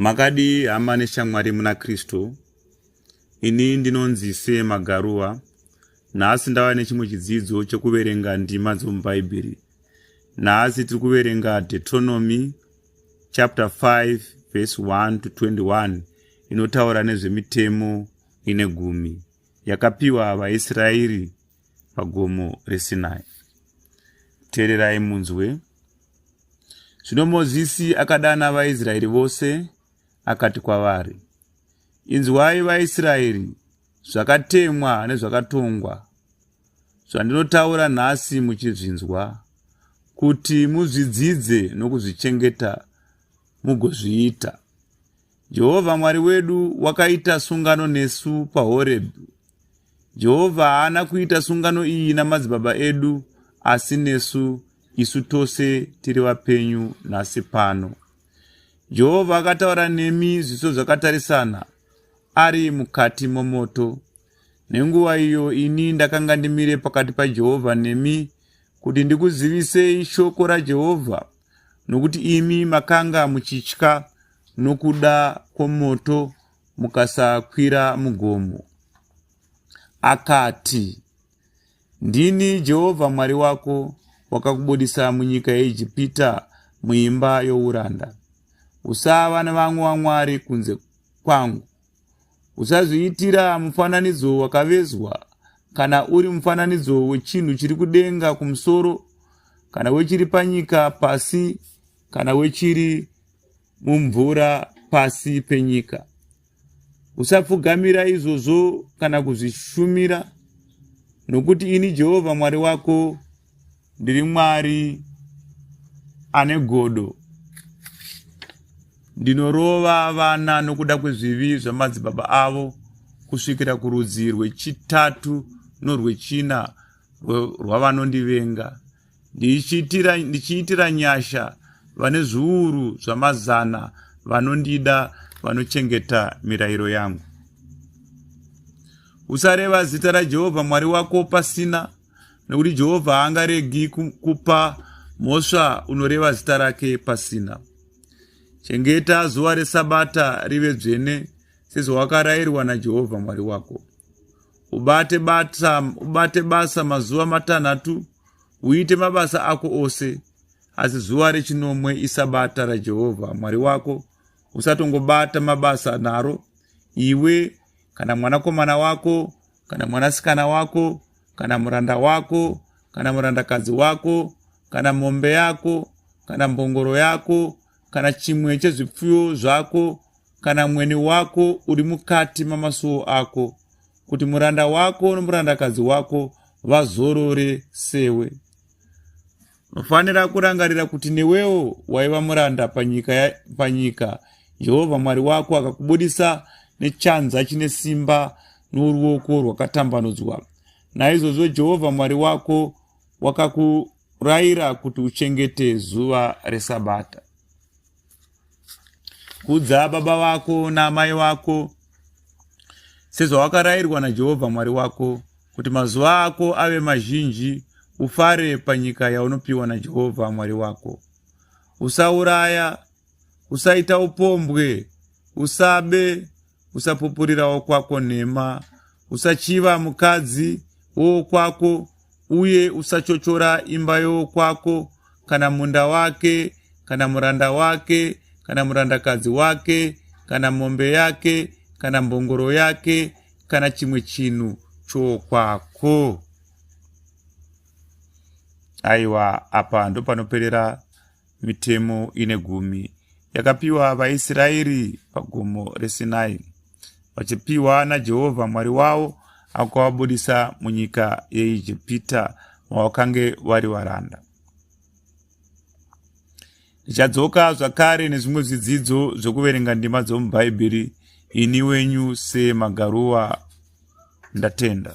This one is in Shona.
Makadi hama neshamwari muna Kristu. Ini ndinonzi Sema Garuwa. Nhasi ndava nechimwe chidzidzo chekuverenga ndima dzomubhaibheri. Nhasi tiri kuverenga Deuteronomy chapter 5 verse 1 to 21 inotaura nezvemitemo ine 10 yakapiwa vaIsraeri pagomo reSinai. Teererai munzwe. Zvino Mozisi akadana vaIsraeri vose akati kwavari, inzwai vaIsraeri zvakatemwa nezvakatongwa zvandinotaura nhasi muchizvinzwa, kuti muzvidzidze nokuzvichengeta mugozviita. Jehovha Mwari wedu wakaita sungano nesu paHorebhi. Jehovha haana kuita sungano iyi namadzibaba edu, asi nesu, isu tose tiri vapenyu nhasi pano. Jehovha akataura nemi zviso zvakatarisana ari mukati momoto. Nenguva iyo ini ndakanga ndimire pakati paJehovha nemi kuti ndikuzivisei shoko raJehovha, nokuti imi makanga muchitya nokuda kwomoto mukasakwira mugomo. Akati, ndini Jehovha Mwari wako, wakakubudisa munyika yeIjipita muimba youranda. Usava nevamwe vamwari kunze kwangu. Usazviitira mufananidzo wakavezwa, kana uri mufananidzo wechinhu chiri kudenga kumusoro, kana wechiri panyika pasi, kana wechiri mumvura pasi penyika. Usapfugamira izvozvo kana kuzvishumira, nokuti ini Jehovha Mwari wako ndiri Mwari ane godo. Ndinorova vana nokuda kwezvivi zvamadzibaba avo kusvikira kurudzi rwechitatu norwechina rwavanondivenga, ndichiitira nyasha vane zviuru zvamazana vanondida, vanochengeta mirayiro yangu. Usareva zita raJehovha Mwari wako pasina, nokuti Jehovha haangaregi kupa mhosva unoreva zita rake pasina. Chengeta zuva reSabata rive dzvene sezvawakarayirwa naJehovha Mwari wako. Ubate basa mazuva matanhatu, uite mabasa ako ose, asi zuva rechinomwe iSabata raJehovha Mwari wako. Usatongobata mabasa naro, iwe kana mwanakomana wako, kana mwanasikana wako, kana muranda wako, kana murandakadzi wako, kana mombe yako, kana mbongoro yako, kana chimwe chezvipfuyo zvako, kana mweni wako uri mukati mamasuo ako, kuti muranda wako nomurandakadzi wako vazorore sewe. Unofanira kurangarira kuti newewo waiva muranda panyika Jehovha Mwari wako akakubudisa nechanza chine simba noruoko rwakatambanudzwa. Naizvozvo Jehovha Mwari wako wakakurayira kuti uchengete zuva reSabata. Kudza baba vako naamai vako sezvawakarayirwa naJehovha Mwari wako, kuti mazuva ako ave mazhinji, ufare panyika yaunopiwa naJehovha Mwari wako. Usauraya, usaita upombwe, usabe, usapupurira wokwako nhema, usachiva mukadzi wokwako, uye usachochora imba yokwako, kana munda wake, kana muranda wake, kana murandakadzi wake, kana mombe yake, kana mbongoro yake, kana chimwe chinhu chokwako. Aiwa, apa ndo panoperera mitemo ine 10 yakapiwa vaIsraeri pagomo reSinai, vachipiwa naJehovha Mwari wavo akavabudisa munyika yeIjipita mavakange vari varanda. Ndichadzoka zvakare nezvimwe zvidzidzo zvokuverenga ndima dzomubhaibheri. Ini wenyu Sema Garuwa, ndatenda.